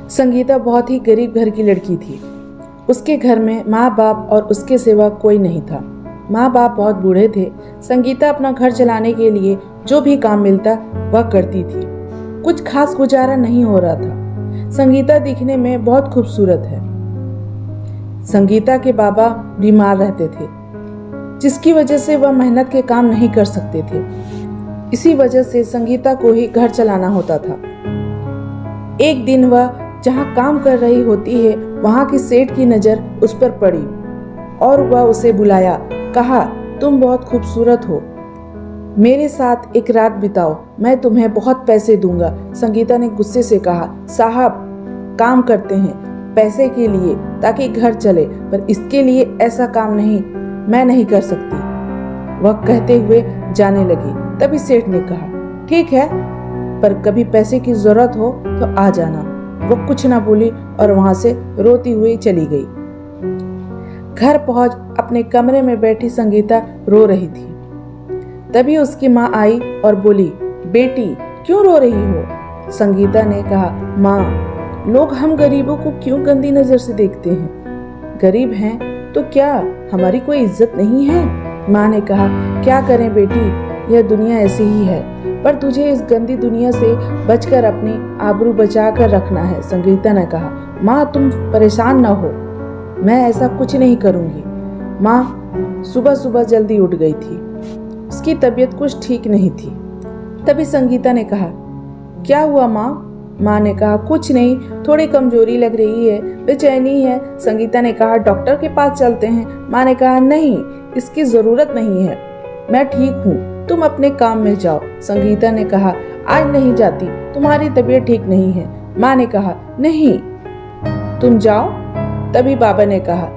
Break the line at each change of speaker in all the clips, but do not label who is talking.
संगीता बहुत ही गरीब घर की लड़की थी। उसके घर में माँ बाप और उसके सिवा कोई नहीं था। माँ बाप बहुत बूढ़े थे। संगीता अपना घर चलाने के लिए जो भी काम मिलता वह करती थी। कुछ खास गुजारा नहीं हो रहा था। संगीता दिखने में बहुत खूबसूरत है। संगीता के बाबा बीमार रहते थे, जिसकी वजह से वह मेहनत के काम नहीं कर सकते थे। इसी वजह से संगीता को ही घर चलाना होता था। एक दिन वह जहाँ काम कर रही होती है, वहाँ की सेठ की नज़र उस पर पड़ी और वह उसे बुलाया। कहा, तुम बहुत खूबसूरत हो, मेरे साथ एक रात बिताओ, मैं तुम्हें बहुत पैसे दूंगा। संगीता ने गुस्से से कहा, साहब काम करते हैं पैसे के लिए ताकि घर चले, पर इसके लिए ऐसा काम नहीं, मैं नहीं कर सकती। वह कहते हुए जाने लगी। तभी सेठ ने कहा, ठीक है, पर कभी पैसे की जरूरत हो तो आ जाना। वो कुछ ना बोली और वहां से रोती हुई चली गई। घर पहुंच अपने कमरे में बैठी संगीता रो रही थी। तभी उसकी माँ आई और बोली, बेटी क्यों रो रही हो? संगीता ने कहा, माँ, लोग हम गरीबों को क्यों गंदी नजर से देखते हैं? गरीब हैं तो क्या हमारी कोई इज्जत नहीं है? माँ ने कहा, क्या करें बेटी, यह दुनिया ऐसी ही है, पर तुझे इस गंदी दुनिया से बचकर अपनी आबरू बचा कर रखना है। संगीता ने कहा, माँ तुम परेशान न हो, मैं ऐसा कुछ नहीं करूँगी। माँ सुबह सुबह जल्दी उठ गई थी। उसकी तबीयत कुछ ठीक नहीं थी। तभी संगीता ने कहा, क्या हुआ माँ? माँ ने कहा, कुछ नहीं, थोड़ी कमजोरी लग रही है, बेचैनी है। संगीता ने कहा, डॉक्टर के पास चलते हैं। माँ ने कहा, नहीं, इसकी जरूरत नहीं है, मैं ठीक हूँ, तुम अपने काम में जाओ। संगीता ने कहा, आज नहीं जाती, तुम्हारी तबीयत ठीक नहीं है। माँ ने कहा, नहीं, तुम जाओ। तभी बाबा ने कहा,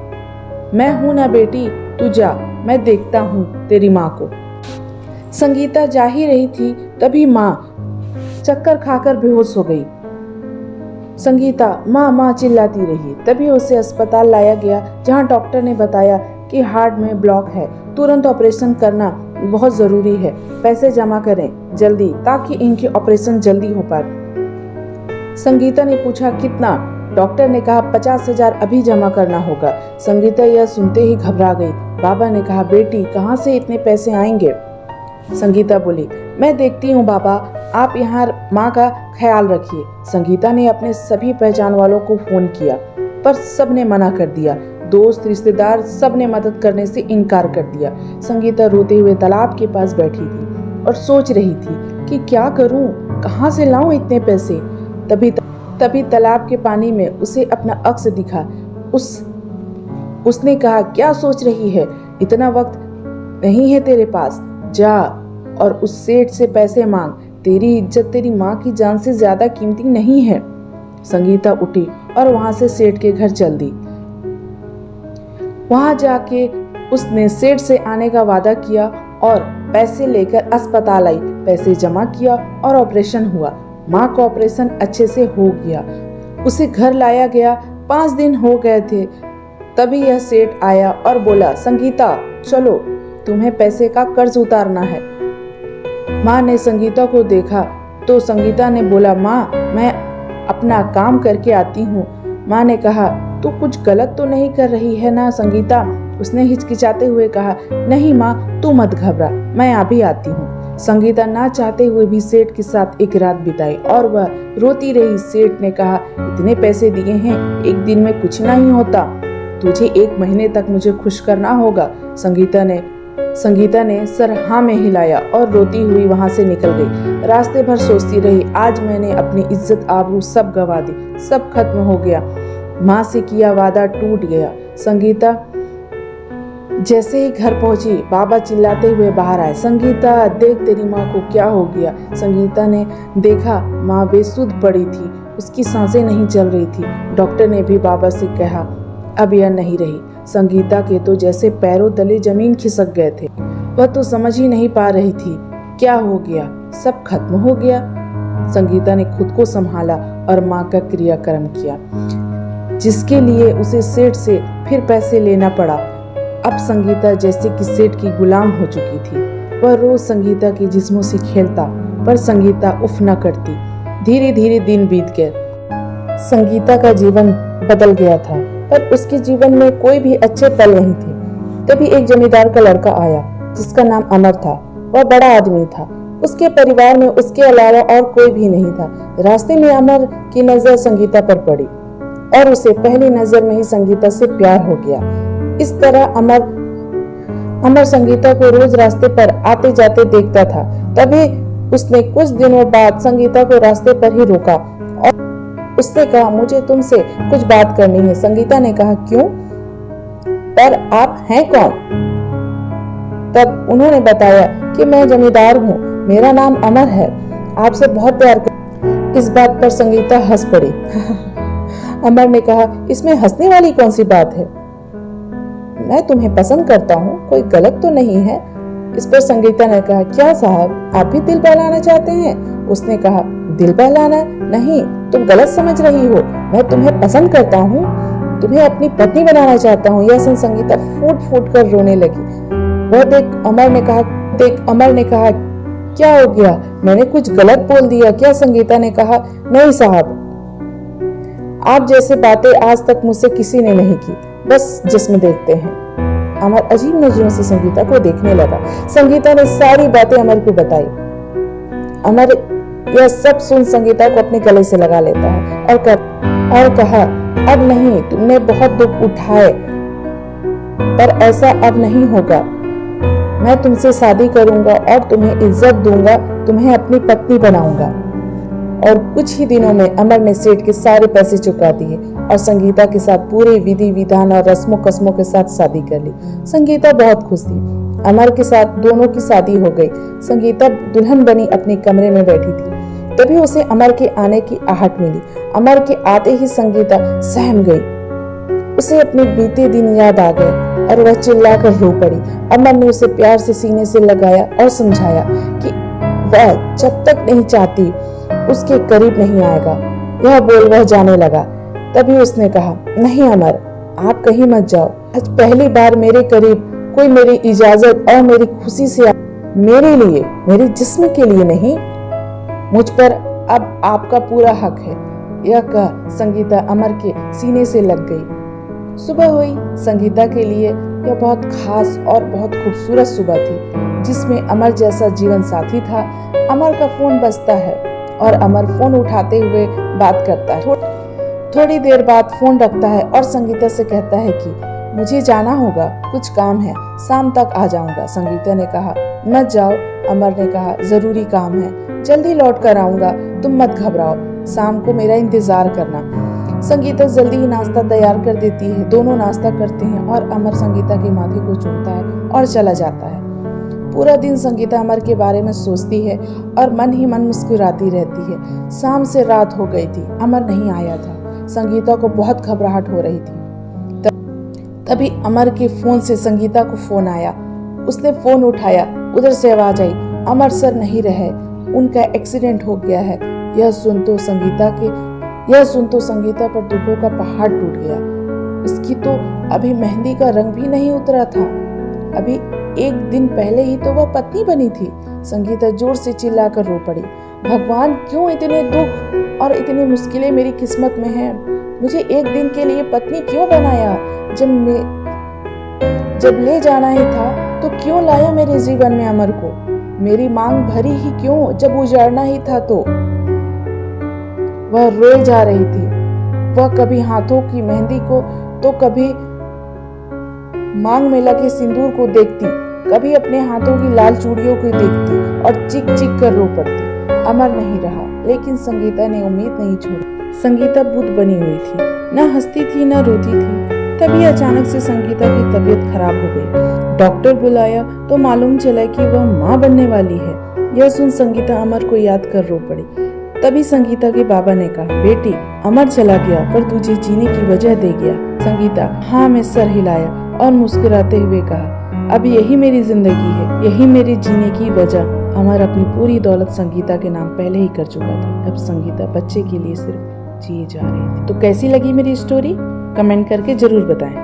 मैं हूं ना बेटी, तू जा, मैं देखता हूँ तेरी माँ को। संगीता जा ही रही थी, तभी माँ चक्कर खाकर बेहोश हो गई। संगीता माँ माँ चिल्लाती रही। तभी उसे अस्पताल लाया गया, जहाँ डॉक्टर ने बताया कि हार्ट में ब्लॉक है, तुरंत ऑपरेशन करना बहुत जरूरी है। पैसे जमा करें जल्दी ताकि इनकी ऑपरेशन जल्दी हो पाए। संगीता ने पूछा, कितना? डॉक्टर ने कहा, 50,000 अभी जमा करना होगा। संगीता यह सुनते ही घबरा गई। बाबा ने कहा, बेटी कहाँ से इतने पैसे आएंगे? संगीता बोली, मैं देखती हूँ बाबा, आप यहाँ माँ का ख्याल रखिए। संगीता ने अपने सभी पहचान वालों को फोन किया, पर सब ने मना कर दिया। दोस्त रिश्तेदार सब ने मदद करने से इनकार कर दिया। संगीता रोते हुए तालाब के पास बैठी थी और सोच रही थी कि क्या करूं, कहां से लाऊं इतने पैसे। तभी तालाब के पानी में उसे अपना अक्स दिखा। उसने कहा, क्या सोच रही है, इतना वक्त नहीं है तेरे पास, जा और उस सेठ से पैसे मांग, तेरी इज्जत तेरी माँ की जान से ज्यादा कीमती नहीं है। संगीता उठी और वहां से सेठ के घर चल दी। वहां जाके उसने सेठ से आने का वादा किया और पैसे लेकर अस्पताल आई। पैसे जमा किया और ऑपरेशन हुआ। माँ का ऑपरेशन अच्छे से हो गया। उसे घर लाया गया। 5 दिन हो गए थे। तभी यह सेठ आया और बोला, संगीता चलो, तुम्हें पैसे का कर्ज उतारना है। माँ ने संगीता को देखा तो संगीता ने बोला, माँ मैं अपना काम करके आती हूँ। माँ ने कहा, तू कुछ गलत तो नहीं कर रही है ना संगीता? उसने हिचकिचाते हुए कहा, नहीं माँ, तू मत घबरा, मैं अभी आती हूँ। संगीता ना चाहते हुए भी सेठ के साथ एक रात बिताई और वह रोती रही। सेठ ने कहा, इतने पैसे दिए हैं, एक दिन में कुछ नहीं होता, तुझे 1 महीने तक मुझे खुश करना होगा। संगीता ने सर हाँ में हिलाया और रोती हुई वहां से निकल गई। रास्ते भर सोचती रही, आज मैंने अपनी इज्जत आबरू सब गवा दी, सब खत्म हो गया, माँ से किया वादा टूट गया। संगीता जैसे ही घर पहुंची, बाबा चिल्लाते हुए बाहर आए, संगीता देख तेरी माँ को क्या हो गया। संगीता ने देखा, माँ बेसुध पड़ी थी, उसकी सांसें नहीं चल रही थी। डॉक्टर ने भी बाबा से कहा, अब यह नहीं रही। संगीता के तो जैसे पैरों तले जमीन खिसक गए थे। वह तो समझ ही नहीं पा रही थी क्या हो गया, सब खत्म हो गया। संगीता ने खुद को संभाला और माँ का क्रियाक्रम किया, जिसके लिए उसे सेठ से फिर पैसे लेना पड़ा। अब संगीता जैसे कि सेठ की गुलाम हो चुकी थी। वह रोज संगीता के जिस्मों से खेलता, पर संगीता उफ न करती। धीरे धीरे दिन बीत गए। संगीता का जीवन बदल गया था, पर उसके जीवन में कोई भी अच्छे पल नहीं थे। तभी एक जमींदार का लड़का आया जिसका नाम अमर था। वह बड़ा आदमी था। उसके परिवार में उसके अलावा और कोई भी नहीं था। रास्ते में अमर की नजर संगीता पर पड़ी और उसे पहली नजर में ही संगीता से प्यार हो गया। इस तरह अमर संगीता को रोज रास्ते पर आते जाते देखता था। तभी उसने कुछ दिनों बाद संगीता को रास्ते पर ही रोका और उसने कहा, मुझे तुमसे कुछ बात करनी है। संगीता ने कहा, क्यों? पर आप हैं कौन? तब उन्होंने बताया कि मैं जमींदार हूँ, मेरा नाम अमर है, आपसे बहुत प्यार कर। इस बात पर संगीता हंस पड़ी। अमर ने कहा, इसमें हंसने वाली कौन सी बात है? मैं तुम्हें पसंद करता हूँ, कोई गलत तो नहीं है। इस पर संगीता ने कहा, क्या साहब, आप भी दिल बहलाना चाहते हैं? उसने कहा, दिल बहलाना नहीं, तुम गलत समझ रही हो। मैं तुम्हें पसंद करता हूँ, तुम्हें अपनी पत्नी बनाना चाहता हूँ। यह सुन संगीता फूट फूट कर रोने लगी। वह देख अमर ने कहा, क्या हो गया? मैंने कुछ गलत बोल दिया क्या? संगीता ने कहा, नहीं साहब, आप जैसे बातें आज तक मुझसे किसी ने नहीं की, बस जिस्म देखते हैं। अमर अजीब नजरों से संगीता को देखने लगा। संगीता ने सारी बातें अमर को बताई। अमर यह सब सुन संगीता को अपने गले से लगा लेता है और कहा, अब नहीं, तुमने बहुत दुख उठाए, पर ऐसा अब नहीं होगा। मैं तुमसे शादी करूंगा और तुम्हें इज्जत दूंगा, तुम्हें अपनी पत्नी बनाऊंगा। और कुछ ही दिनों में अमर ने सेठ के सारे पैसे चुका दिए और संगीता के साथ पूरे विधि विधान और रस्मों कस्मों के साथ शादी कर ली। संगीता बहुत खुश थी। अमर के साथ दोनों की शादी हो गई। संगीता दुल्हन बनी अपने कमरे में बैठी थी। तभी उसे अमर के आने की आहट मिली। अमर के आते ही संगीता सहम गई। उसे अपने बीते दिन याद आ गए और वह चिल्लाकर रो पड़ी। अमर ने उसे प्यार से सीने से लगाया और समझाया कि वह जब तक नहीं चाहती उसके करीब नहीं आएगा। यह बोल वह जाने लगा। तभी उसने कहा, नहीं अमर, आप कहीं मत जाओ। आज पहली बार मेरे करीब कोई मेरी इजाजत और मेरी खुशी से मेरे लिए, मेरे जिस्म के लिए नहीं, मुझ पर अब आपका पूरा हक है। यह कह संगीता अमर के सीने से लग गई। सुबह हुई। संगीता के लिए यह बहुत खास और बहुत खूबसूरत सुबह थी, जिसमें अमर जैसा जीवन साथी था। अमर का फोन बजता है और अमर फोन उठाते हुए बात करता है। थोड़ी देर बाद फोन रखता है और संगीता से कहता है कि मुझे जाना होगा, कुछ काम है, शाम तक आ जाऊंगा। संगीता ने कहा, मत जाओ। अमर ने कहा, जरूरी काम है, जल्दी लौट कर आऊंगा, तुम मत घबराओ, शाम को मेरा इंतजार करना। संगीता जल्दी ही नाश्ता तैयार कर देती है। दोनों नाश्ता करते हैं और अमर संगीता के माथे को चूमता है और चला जाता है। पूरा दिन संगीता अमर के बारे में सोचती है और मन ही मन मुस्कुराती रहती है। शाम से रात हो गई थी, अमर नहीं आया था। संगीता को बहुत घबराहट हो रही थी। तभी अमर के फोन से संगीता को फोन आया। उसने फोन उठाया। उधर से आवाज आई, अमर सर नहीं रहे, उनका एक्सीडेंट हो गया है। यह सुन तो संगीता पर दुखों का पहाड़ टूट गया। उसकी तो अभी मेहंदी का रंग भी नहीं उतरा था। अभी एक दिन पहले ही तो वह पत्नी बनी थी। संगीता जोर से चिल्लाकर रो पड़ी। भगवान, क्यों इतने दुख और इतनी मुश्किलें मेरी किस्मत में हैं? मुझे एक दिन के लिए पत्नी क्यों बनाया? जब ले जाना ही था तो क्यों लाया मेरे जीवन में अमर को? मेरी मांग भरी ही क्यों जब उजाड़ना ही था? तो वह रोए जा रही थी। वह कभी हाथों की मेहंदी को तो कभी मांग में लगे सिंदूर को देखती, कभी अपने हाथों की लाल चूड़ियों को देखती और चीख चीख कर रो पड़ती। अमर नहीं रहा, लेकिन संगीता ने उम्मीद नहीं छोड़ी। संगीता बुद्ध बनी हुई थी, न हंसती थी न रोती थी। तभी अचानक से संगीता की तबीयत खराब हो गई। डॉक्टर बुलाया तो मालूम चला कि वह माँ बनने वाली है। यह सुन संगीता अमर को याद कर रो पड़ी। तभी संगीता के बाबा ने कहा, बेटी, अमर चला गया पर तुझे जीने की वजह दे गया। संगीता हाँ में सर हिलाया और मुस्कुराते हुए कहा, अब यही मेरी जिंदगी है, यही मेरी जीने की वजह। अमर अपनी पूरी दौलत संगीता के नाम पहले ही कर चुका था। अब संगीता बच्चे के लिए सिर्फ जिए जा रही थी। तो कैसी लगी मेरी स्टोरी? कमेंट करके जरूर बताएं।